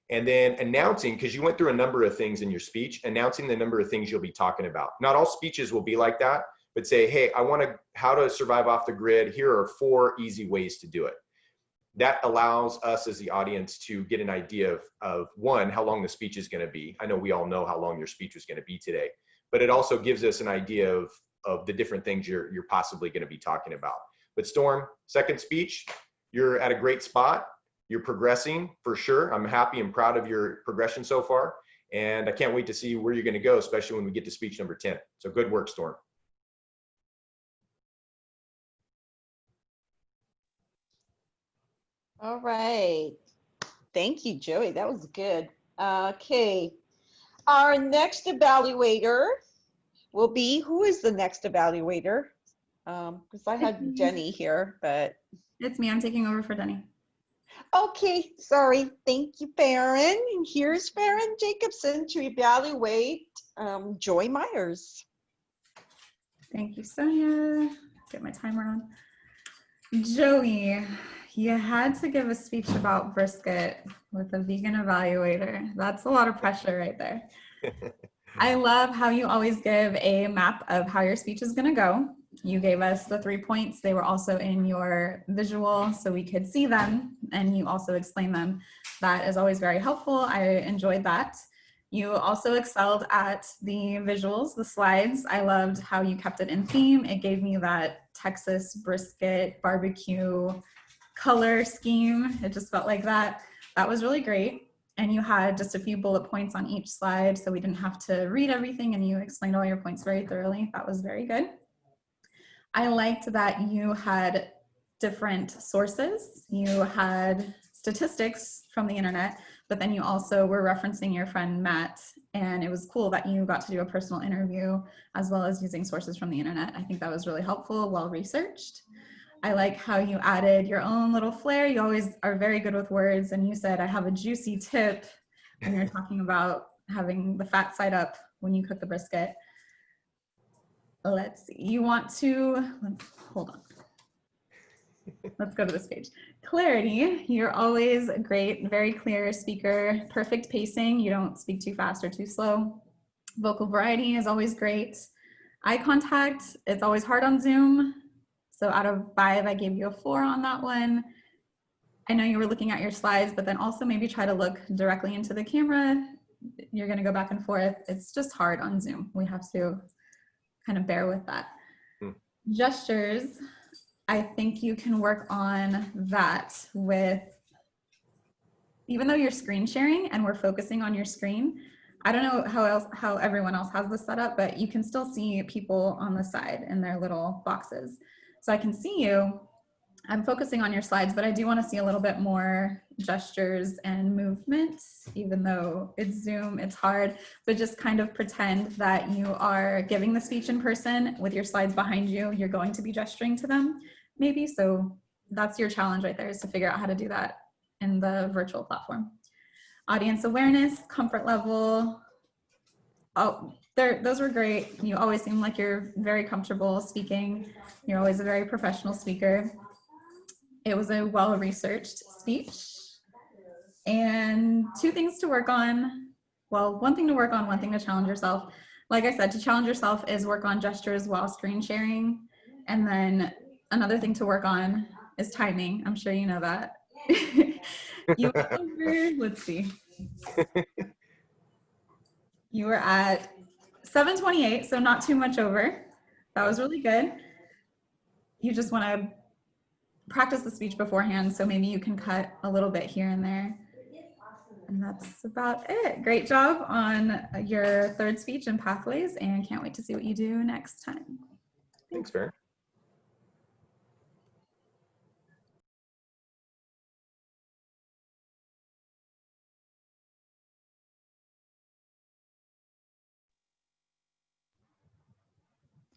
And then announcing, because you went through a number of things in your speech, announcing the number of things you'll be talking about. Not all speeches will be like that, but say, hey, I want to, how to survive off the grid. Here are 4 easy ways to do it. That allows us as the audience to get an idea of one, how long the speech is going to be. I know we all know how long your speech was going to be today, but it also gives us an idea of the different things you're possibly going to be talking about. But Storm, second speech, you're at a great spot. You're progressing for sure. I'm happy and proud of your progression so far. And I can't wait to see where you're going to go, especially when we get to speech number 10. So good work, Storm. All right. Thank you, Joey. That was good. Okay. Our next evaluator will be, who is the next evaluator? Because I had Denny here, but. It's me. I'm taking over for Denny. Okay, sorry. Thank you, Farron. And here's Farron Jacobson to evaluate Joy Myers. Thank you, Sonia. Get my timer on. Joey, you had to give a speech about brisket with a vegan evaluator. That's a lot of pressure right there. I love how you always give a map of how your speech is going to go. You gave us the 3 points. They were also in your visual so we could see them, and you also explained them. That is always very helpful. I enjoyed that. You also excelled at the visuals, the slides. I loved how you kept it in theme. It gave me that Texas brisket barbecue color scheme. It just felt like that. That was really great. And you had just a few bullet points on each slide, so we didn't have to read everything, and you explained all your points very thoroughly. That was very good. I liked that you had different sources. You had statistics from the internet, but then you also were referencing your friend Matt, and it was cool that you got to do a personal interview as well as using sources from the internet. I think that was really helpful, well researched. I like how you added your own little flair. You always are very good with words, and you said, I have a juicy tip when you're talking about having the fat side up when you cook the brisket. Let's see, you want to, hold on. Let's go to this page. Clarity, you're always a great, very clear speaker, perfect pacing. You don't speak too fast or too slow. Vocal variety is always great. Eye contact, it's always hard on Zoom. So out of 5, I gave you a 4 on that one. I know you were looking at your slides, but then also maybe try to look directly into the camera. You're gonna go back and forth. It's just hard on Zoom. We have to kind of bear with that. Gestures, I think you can work on that with, even though you're screen sharing and we're focusing on your screen, I don't know how everyone else has this set up, but you can still see people on the side in their little boxes. So I can see you, I'm focusing on your slides, but I do want to see a little bit more gestures and movement, even though it's Zoom, it's hard, but just kind of pretend that you are giving the speech in person with your slides behind you. You're going to be gesturing to them, maybe. So that's your challenge right there, is to figure out how to do that in the virtual platform. Audience awareness, comfort level. Oh, those were great. You always seem like you're very comfortable speaking. You're always a very professional speaker. It was a well-researched speech. And 2 things to work on. Well, 1 thing to work on, 1 thing to challenge yourself. Like I said, to challenge yourself is work on gestures while screen sharing. And then another thing to work on is timing. I'm sure you know that. You were over, let's see. You were at 7:28, so not too much over. That was really good. You just want to practice the speech beforehand, so maybe you can cut a little bit here and there. And that's about it. Great job on your 3rd speech and pathways, and can't wait to see what you do next time. Thanks, Farron.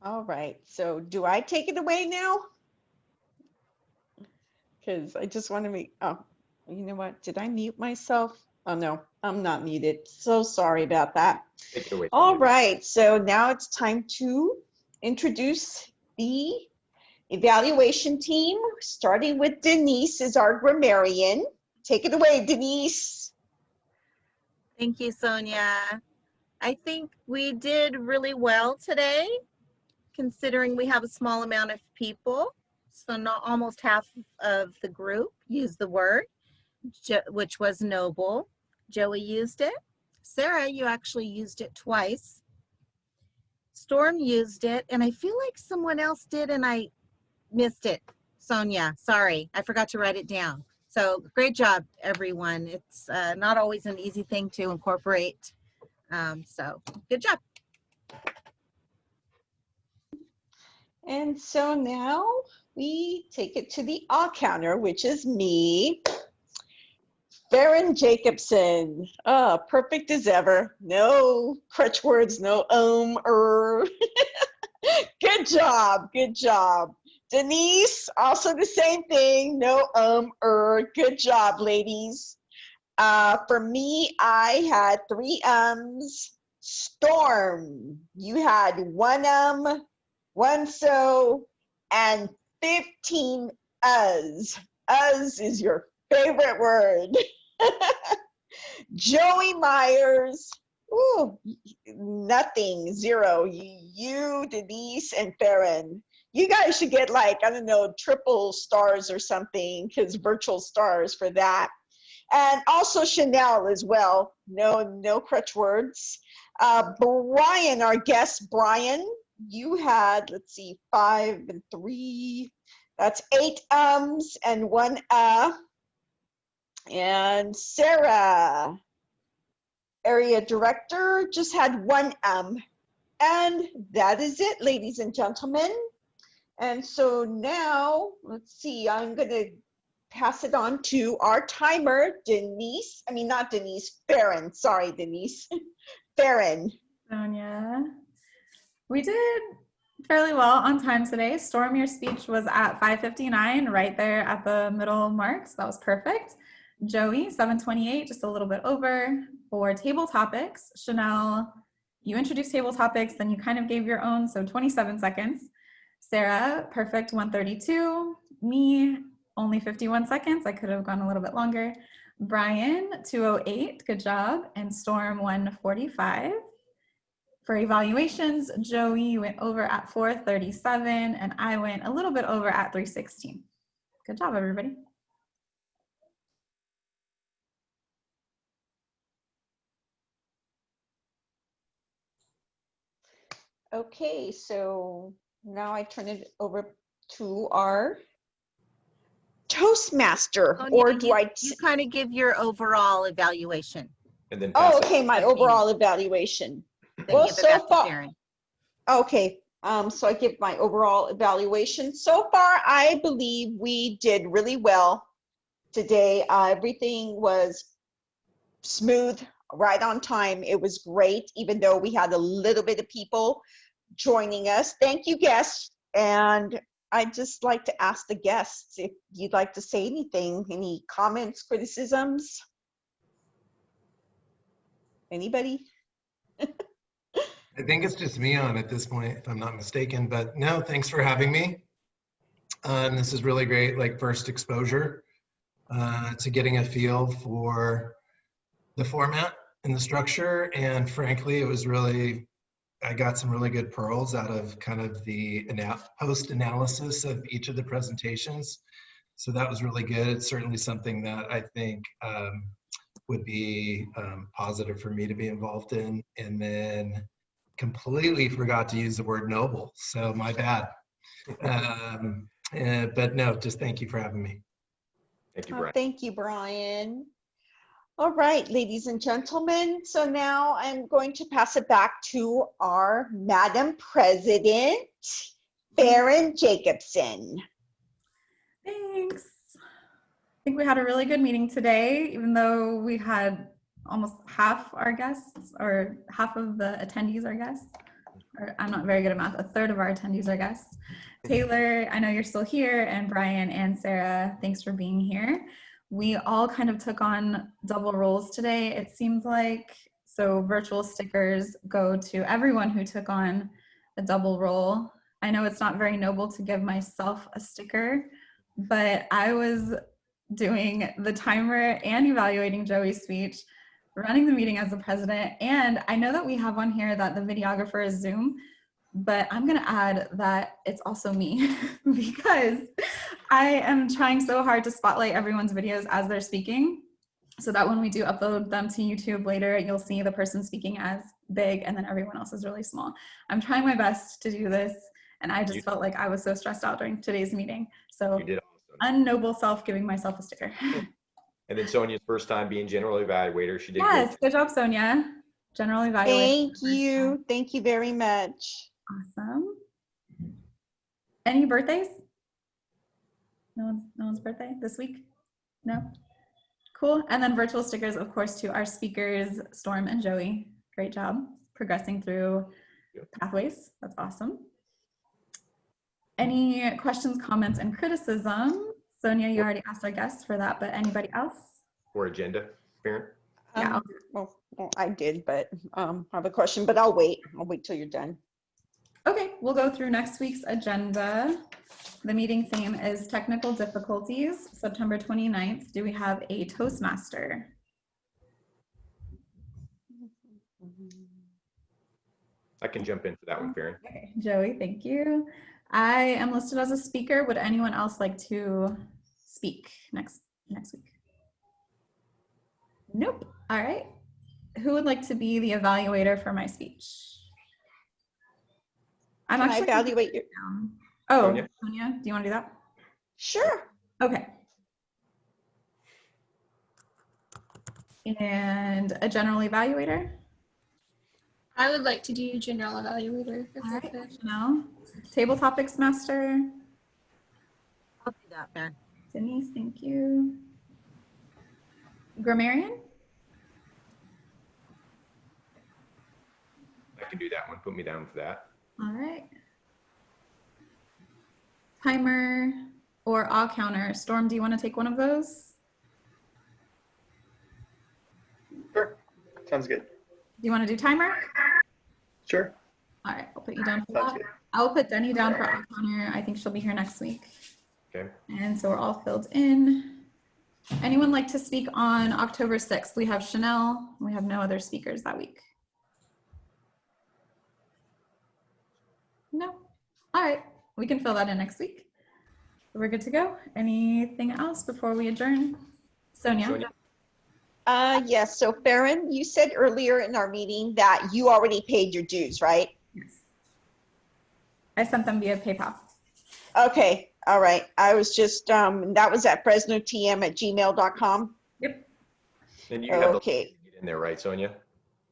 All right, so do I take it away now? Because I just want to make, oh, you know what? Did I mute myself? Oh no, I'm not muted. So sorry about that. Take it away. All right, so now it's time to introduce the Evaluation team, starting with Denise is our grammarian. Take it away, Denise. Thank you, Sonia. I think we did really well today, considering we have a small amount of people. So not almost half of the group used the word, which was noble. Joey used it. Sarah, you actually used it twice. Storm used it, and I feel like someone else did, and I missed it. Sonia, sorry, I forgot to write it down. So great job, everyone. It's not always an easy thing to incorporate. So good job. And so now we take it to the all counter, which is me. Farron Jacobson, perfect as ever. No crutch words, no Good job, good job. Denise, also the same thing, no Good job, ladies. For me, I had 3 ums. Storm, you had 1 1 so, and 15 us. Us is your favorite word. Joey Myers, ooh, nothing, 0. You, Denise, and Farron. You guys should get like, I don't know, triple stars or something, because virtual stars for that. And also Chanel as well. No crutch words. Brian, our guest, Brian, you had, let's see, 5 and 3. That's 8 ums and 1 And Sarah, area director, just had 1 And that is it, ladies and gentlemen. And so now, let's see, I'm going to pass it on to our timer, Denise. I mean, not Denise, Farron. Sorry, Denise. Farron. Sonia. We did fairly well on time today. Storm, your speech was at 5:59, right there at the middle mark, so that was perfect. Joey, 7:28, just a little bit over. For table topics, Chanel, you introduced table topics, then you kind of gave your own, so 27 seconds. Sarah, perfect, 1:32. Me, only 51 seconds. I could have gone a little bit longer. Brian, 2:08, good job. And Storm, 1:45. For evaluations, Joey, you went over at 4:37, and I went a little bit over at 3:16. Good job, everybody. Okay, so now I turn it over to our Toastmaster, Sonia, or do you kind of give your overall evaluation. And then pass it. okay, my overall evaluation. Then Well, give it so back to far, Farron. okay, so I give my overall evaluation. So far, I believe we did really well today. Everything was smooth, right on time. It was great, even though we had a little bit of people joining us. Thank you, guests. And I'd just like to ask the guests if you'd like to say anything, any comments, criticisms? Anybody? I think it's just me on at this point, if I'm not mistaken, but no, thanks for having me. This is really great, like first exposure to getting a feel for the format and the structure. And frankly, it was really, I got some really good pearls out of kind of the post analysis of each of the presentations. So that was really good. It's certainly something that I think would be positive for me to be involved in. And then completely forgot to use the word noble. So my bad. But no, just thank you for having me. Thank you, Brian. Thank you, Brian. All right, ladies and gentlemen. So now I'm going to pass it back to our Madam President, Farron Jacobson. Thanks. I think we had a really good meeting today, even though we had almost half our guests, or half of the attendees are guests. Or I'm not very good at math, a third of our attendees are guests. Taylor, I know you're still here, and Brian and Sarah, thanks for being here. We all kind of took on double roles today, it seems like. So virtual stickers go to everyone who took on a double role. I know it's not very noble to give myself a sticker, but I was doing the timer and evaluating Joey's speech, running the meeting as the president. And I know that we have one here that the videographer is Zoom, but I'm gonna add that it's also me because I am trying so hard to spotlight everyone's videos as they're speaking, so that when we do upload them to YouTube later, you'll see the person speaking as big and then everyone else is really small. I'm trying my best to do this, and I just felt like I was so stressed out during today's meeting. So You did awesome. unnoble self giving myself a sticker. And then Sonia's first time being general evaluator. She did Yes, great. good job, Sonia. General evaluator. Thank you. Thank you very much. Awesome. Any birthdays? No one's birthday this week? No? Cool. And then virtual stickers, of course, to our speakers, Storm and Joey. Great job progressing through pathways. That's awesome. Any questions, comments, and criticism? Sonia, you already asked our guests for that, but anybody else? Or agenda, parent. Yeah. Well, I did, but I have a question, but I'll wait. I'll wait till you're done. Okay, we'll go through next week's agenda. The meeting theme is technical difficulties, September 29th. Do we have a Toastmaster? I can jump in for that one, Farron. Okay, Joey, thank you. I am listed as a speaker. Would anyone else like to speak next week? Nope. All right. Who would like to be the evaluator for my speech? Can I evaluate your? Oh, Sonia? Sonia, do you want to do that? Sure. Okay. And a general evaluator? I would like to do general evaluator. If All that's right, okay. Chanel. Table topics master? I'll do that, Farron. Denise, thank you. Grammarian? I can do that one. Put me down for that. All right. Timer or awe counter? Storm, do you want to take one of those? Sure. Sounds good. Do you want to do timer? Sure. All right, I'll put you down for Sounds that. good. I'll put Denny down for awe counter. I think she'll be here next week. Okay. And so we're all filled in. Anyone like to speak on October 6th? We have Chanel. We have no other speakers that week. No. All right. We can fill that in next week. We're good to go. Anything else before we adjourn? Sonia? Sonia? Yes. So Farron, you said earlier in our meeting that you already paid your dues, right? Yes. I sent them via PayPal. Okay. All right. I was just, that was at fresnotm@gmail.com. Yep. And you have the Okay. login to get in there, right, Sonia?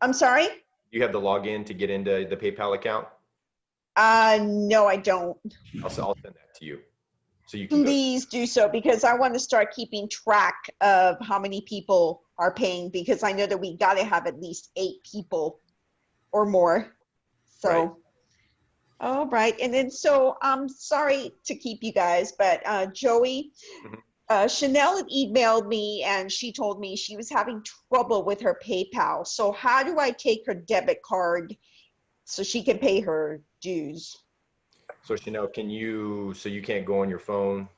I'm sorry? You have the login to get into the PayPal account? No, I don't. I'll send that to you. So you can go. Please do so, because I want to start keeping track of how many people are paying, because I know that we got to have at least 8 people or more. So, Right. all right. And then, so I'm sorry to keep you guys, but Joey, Chanel had emailed me and she told me she was having trouble with her PayPal. So how do I take her debit card so she can pay her dues? So Chanel, so you can't go on your phone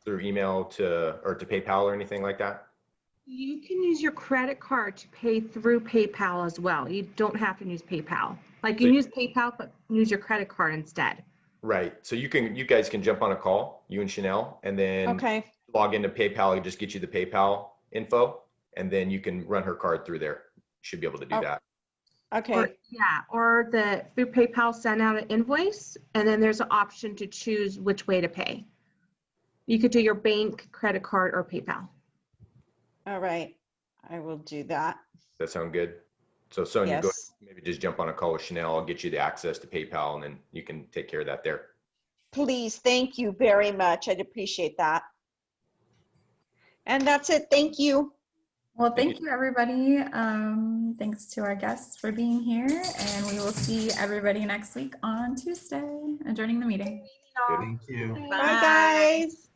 through email to PayPal or anything like that? You can use your credit card to pay through PayPal as well. You don't have to use PayPal. Like you can use PayPal, but use your credit card instead. Right. So you guys can jump on a call, you and Chanel, and then Okay. log into PayPal and just get you the PayPal info, and then you can run her card through there. Should be able to do that. Okay. Or through PayPal, send out an invoice, and then there's an option to choose which way to pay. You could do your bank, credit card, or PayPal. All right. I will do that. That sound good? So Sonia, go Yes. maybe just jump on a call with Chanel. I'll get you the access to PayPal, and then you can take care of that there. Please. Thank you very much. I'd appreciate that. And that's it. Thank you. Well, Thank thank you, everybody. Thanks to our guests for being here, and we will see everybody next week on Tuesday, adjourning the meeting. Thank you. Bye, guys.